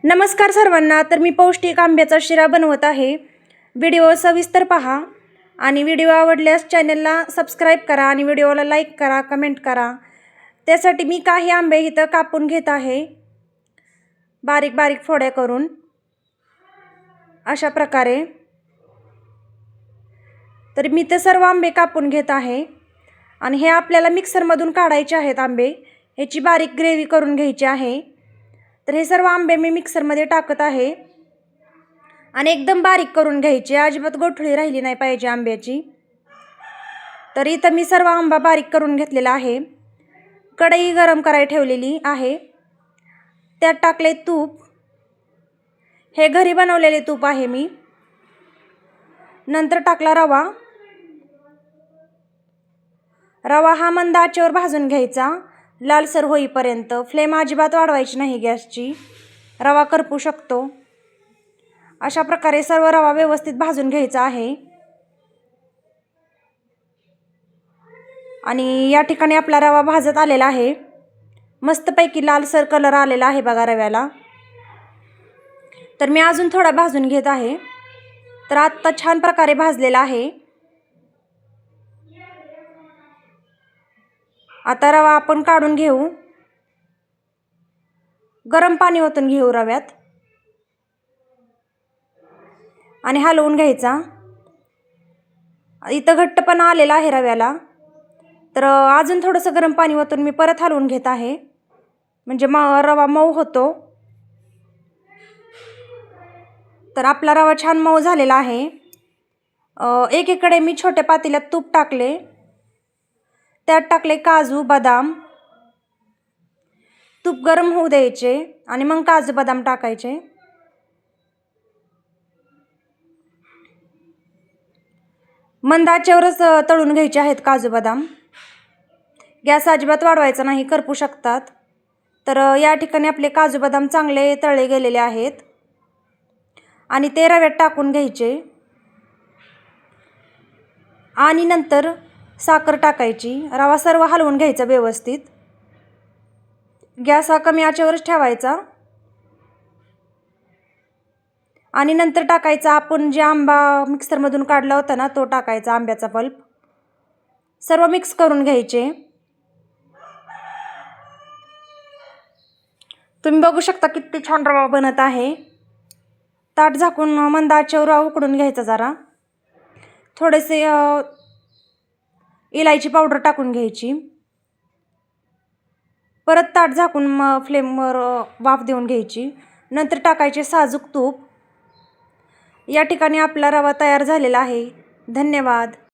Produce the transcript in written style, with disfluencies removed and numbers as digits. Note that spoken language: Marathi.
नमस्कार सर्वांना। तर मी पौष्टिक आंब्याचा शिरा बनवत आहे। व्हिडिओ सविस्तर पहा आणि व्हिडिओ आवडल्यास चॅनलला सबस्क्राइब करा आणि व्हिडिओला लाईक करा, कमेंट करा। त्यासाठी मी काही आंबे इथं कापून घेत आहे, बारीक बारीक फोड्या करून अशा प्रकारे। तर मी ते सर्व आंबे कापून घेत आहे आणि हे आपल्याला मिक्सरमधून काढायचे आहेत आंबे। ह्याची बारीक ग्रेव्ही करून घ्यायची आहे। तर हे सर्व आंबे मी मिक्सरमध्ये टाकत आहे आणि एकदम बारीक करून घ्यायचे, अजिबात गोठळी राहिली नाही पाहिजे आंब्याची। तर इथं मी सर्व आंबा बारीक करून घेतलेला आहे। कढई गरम करायला ठेवलेली आहे, त्यात टाकले तूप। हे घरी बनवलेले तूप आहे मी। नंतर टाकला रवा। रवा हा मंद आचेवर भाजून घ्यायचा, लालसर होईपर्यंत। फ्लेम अजिबात वाढवायची नाही गॅसची, रवा करपू शकतो। अशा प्रकारे सर्व रवा व्यवस्थित भाजून घ्यायचा आहे। आणि या ठिकाणी आपला रवा भाजत आलेला आहे, मस्तपैकी लालसर कलर आलेला आहे बघा रव्याला। तर मी अजून थोडा भाजून घेत आहे। तर आता छान प्रकारे भाजलेला आहे। आता रवा आपण काढून घेऊ, गरम पाणी ओतून घेऊ रव्यात आणि हलवून घ्यायचा। इथं घट्टपणा आलेला आहे रव्याला, तर अजून थोडंसं गरम पाणी ओतून मी परत हलवून घेत आहे, म्हणजे रवा मऊ होतो। तर आपला रवा छान मऊ झालेला आहे। एकीकडे मी छोट्या पातेल्यात तूप टाकले, त्यात टाकले काजू बदाम। तूप गरम होऊ द्यायचे आणि मग काजू बदाम टाकायचे। मंद आचेवरच तळून घ्यायचे आहेत काजू बदाम, गॅस अजिबात वाढवायचा नाही, करपू शकतात। तर या ठिकाणी आपले काजू बदाम चांगले तळले गेलेले आहेत आणि ते रव्यात टाकून घ्यायचे आणि नंतर साखर टाकायची। रवा सर्व हलवून घ्यायचा व्यवस्थित, गॅस हा कमी आचेवरच ठेवायचा आणि नंतर टाकायचा आपण जे आंबा मिक्सरमधून काढला होता ना, तो टाकायचा आंब्याचा पल्प। सर्व मिक्स करून घ्यायचे। तुम्ही बघू शकता किती छान रवा बनत आहे। ताट झाकून मंद आचेवर उकडून घ्यायचा जरा। थोडेसे इलायची पावडर टाकून घ्यायची। परत ताट झाकून फ्लेमवर वाफ देऊन घ्यायची। नंतर टाकायचे साजूक तूप। या ठिकाणी आपला रवा तयार झालेला आहे। धन्यवाद।